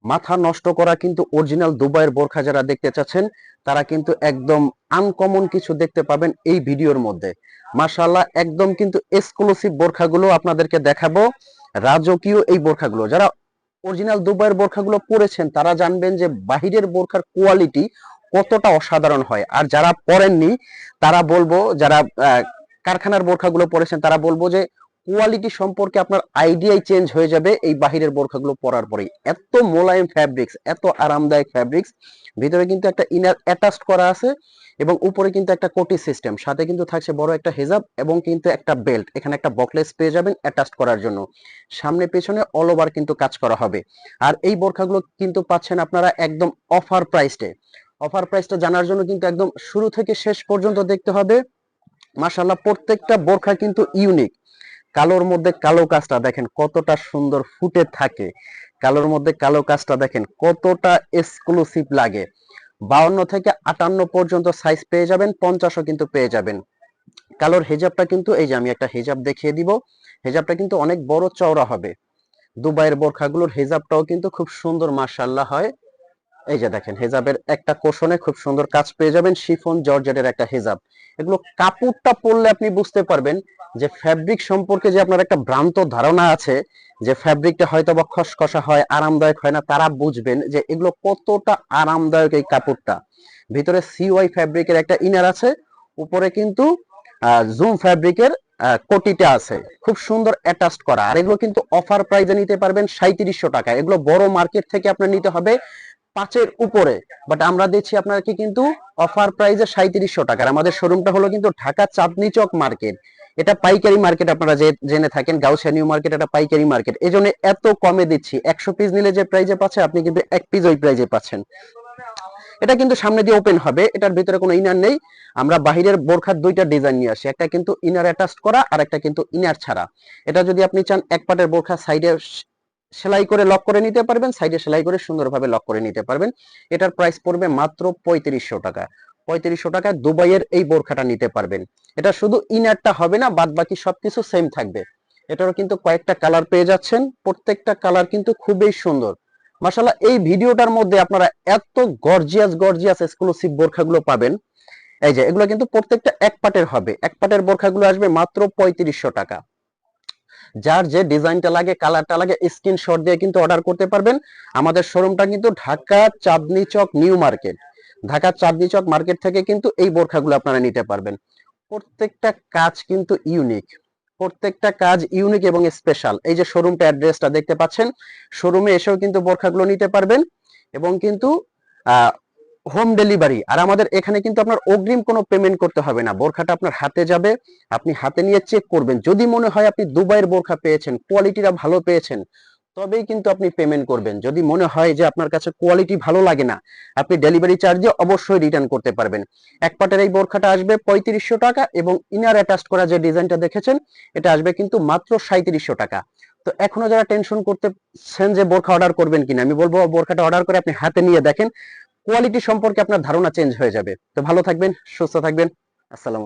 মাথা নষ্ট করা কিন্তু অরিজিনাল দুবাইয়ের বোরখা যারা দেখতে চাচ্ছেন তারা কিন্তু একদম আনকমন কিছু দেখতে পাবেন এই ভিডিওর মধ্যে। মাশাআল্লাহ, একদম কিন্তু এক্সক্লুসিভ বোরখাগুলো আপনাদেরকে দেখাবো। রাজকীয় এই বোরখাগুলো যারা অরিজিনাল দুবাইয়ের বোরখাগুলো পরেছেন তারা জানবেন যে বাহিরের বোরখার কোয়ালিটি কতটা অসাধারণ হয়। আর যারা পরেননি তারা বলবো, যারা কারখানার বোরখাগুলো পরেছেন তারা বলবো যে কোয়ালিটি সম্পর্কে আপনার আইডিয়াই চেঞ্জ হয়ে যাবে এই বাহিরের বোরখাগুলো পরার পরেই। এত মোলায়েম ফ্যাব্রিক্স, এত আরামদায়ক ফ্যাব্রিক্স, ভিতরে কিন্তু একটা ইনার অ্যাটাচড করা আছে এবং উপরে কিন্তু একটা কোটি সিস্টেম, সাথে কিন্তু থাকছে বড় একটা হেজাব এবং কিন্তু একটা বেল্ট। এখানে একটা বকলেস পেয়ে যাবেন অ্যাটাচড করার জন্য। সামনে পেছনে অল ওভার কিন্তু কাজ করা হবে। আর এই বোরখাগুলো কিন্তু পাচ্ছেন আপনারা একদম অফার প্রাইসে। অফার প্রাইসটা জানার জন্য কিন্তু একদম শুরু থেকে শেষ পর্যন্ত দেখতে হবে। মাশাআল্লাহ, প্রত্যেকটা বোরখা কিন্তু ইউনিক। কালোর মধ্যে কালো কাজটা দেখেন কতটা সুন্দর ফুটে থাকে। কালোর মধ্যে কালো কাজটা দেখেন কতটা এক্সক্লুসিভ লাগে। 52 থেকে 58 পর্যন্ত সাইজ পেয়ে যাবেন, 50ও কিন্তু পেয়ে যাবেন। কালোর হেজাবটা কিন্তু এই যে আমি একটা হেজাব দেখিয়ে দিব। হেজাবটা কিন্তু অনেক বড় চওড়া হবে। দুবাইয়ের বোরখাগুলোর হেজাবটাও কিন্তু খুব সুন্দর মাশাআল্লাহ হয়। এই যে দেখেন হেজাবের একটা কোশনে খুব সুন্দর কাজ পেয়ে যাবেন, শিফন জর্জেটের একটা হেজাব। এগুলো কাপড়টা পরলে আপনি বুঝতে পারবেন যে ফ্যাব্রিক সম্পর্কে যে আপনার একটা ভ্রান্ত ধারণা আছে যে ফ্যাব্রিকটা হয়তো বা খসখসা হয়, আরামদায়ক হয় না, তারা বুঝবেন যে এগুলো কতটা আরামদায়ক। এই কাপড়টা ভিতরে সিওয়াই ফ্যাব্রিকের একটা ইনার আছে, উপরে কিন্তু জুম ফ্যাব্রিকের কোটিটা আছে, খুব সুন্দর অ্যাটাচড করা। আর এগুলো কিন্তু অফার প্রাইসে নিতে পারবেন 3700 টাকা। এগুলো বড় মার্কেট থেকে আপনার নিতে হবে 5-এর উপরে, বাট আমরা দিচ্ছি আপনাকে কিন্তু অফার প্রাইসে 3700 টাকার। আমাদের শোরুমটা হলো কিন্তু ঢাকা চাঁদনী চক মার্কেট। এটা পাইকারি মার্কেট, আপনারা যে জেনে থাকেন গাউসিয়া নিউ মার্কেট এটা পাইকারি মার্কেট, এই জন্য এত কমে দিচ্ছি। 100 পিস নিলে যে প্রাইসে পাচ্ছেন আপনি কিন্তু 1 পিস ওই প্রাইসে পাচ্ছেন। এটা কিন্তু সামনে দিয়ে ওপেন হবে, এটার ভিতরে কোনো ইনার নেই। আমরা বাহিরের বোরখার দুইটা ডিজাইন নিয়ে আসি, একটা কিন্তু ইনার অ্যাটাচড করা আর একটা কিন্তু ইনার ছাড়া। এটা যদি আপনি চান এক পাটের বোরখা সাইডে সেলাই করে লক করে নিতে পারবেন, সাইডে সেলাই করে সুন্দরভাবে লক করে নিতে পারবেন। এটার প্রাইস পড়বে মাত্র 3500 টাকা। 3500 টাকায় দুবাইয়ের এই বোরখাটা নিতে পারবেন। এটা শুধু ইনারটা হবে না, বাদ বাকি সবকিছু সেম থাকবে। এটারও কিন্তু কয়েকটা কালার পেয়ে যাচ্ছেন, প্রত্যেকটা কালার কিন্তু খুবই সুন্দর। মাশাআল্লাহ, এই ভিডিওটার মধ্যে আপনারা এত গর্জিয়াস গর্জিয়াস এক্সক্লুসিভ বোরখাগুলো পাবেন। এই যে এগুলো কিন্তু প্রত্যেকটা এক পাটের হবে, এক পাটের বোরখাগুলো আসবে মাত্র 3500 টাকা। যার যে ডিজাইনটা লাগে, কালারটা লাগে, স্ক্রিনশট দিয়ে কিন্তু অর্ডার করতে পারবেন। আমাদের শোরুমটা কিন্তু ঢাকা চাঁদনী চক নিউ মার্কেট। ঢাকা চাঁদনী চক মার্কেট থেকে কিন্তু এই বোরখাগুলো আপনারা নিতে পারবেন। প্রত্যেকটা কাজ কিন্তু ইউনিক, প্রত্যেকটা কাজ ইউনিক এবং স্পেশাল। এই যে শোরুমটা অ্যাড্রেসটা দেখতে পাচ্ছেন, শোরুমে এসেও কিন্তু বোরখাগুলো নিতে পারবেন এবং কিন্তু হোম ডেলিভারি। আর আমাদের এখানে কিন্তু আপনার অগ্রিম কোনো পেমেন্ট করতে হবে না, বোরখাটা আপনার হাতে যাবে, আপনি হাতে নিয়ে চেক করবেন। যদি মনে হয় আপনি দুবাইয়ের বোরখা পেয়েছেন, কোয়ালিটিটা ভালো পেয়েছেন, তবেই কিন্তু আপনি পেমেন্ট করবেন। যদি মনে হয় যে আপনার কাছে কোয়ালিটি ভালো লাগে না, আপনি ডেলিভারি চার্জ দিয়ে অবশ্যই রিটার্ন করতে পারবেন। এক পাটের এই বোরখাটা আসবে 3500 টাকা এবং ইনার অ্যাটাচড করা যে ডিজাইনটা দেখেছেন এটা আসবে কিন্তু মাত্র 3700 টাকা। তো এখনো যারা টেনশন করতেছেন যে বোরখা অর্ডার করবেন কিনা, আমি বলবো বোরখাটা অর্ডার করে আপনি হাতে নিয়ে দেখেন, কোয়ালিটি সম্পর্কে আপনার ধারণা চেঞ্জ হয়ে যাবে। তো ভালো থাকবেন, সুস্থ থাকবেন। আসসালাম।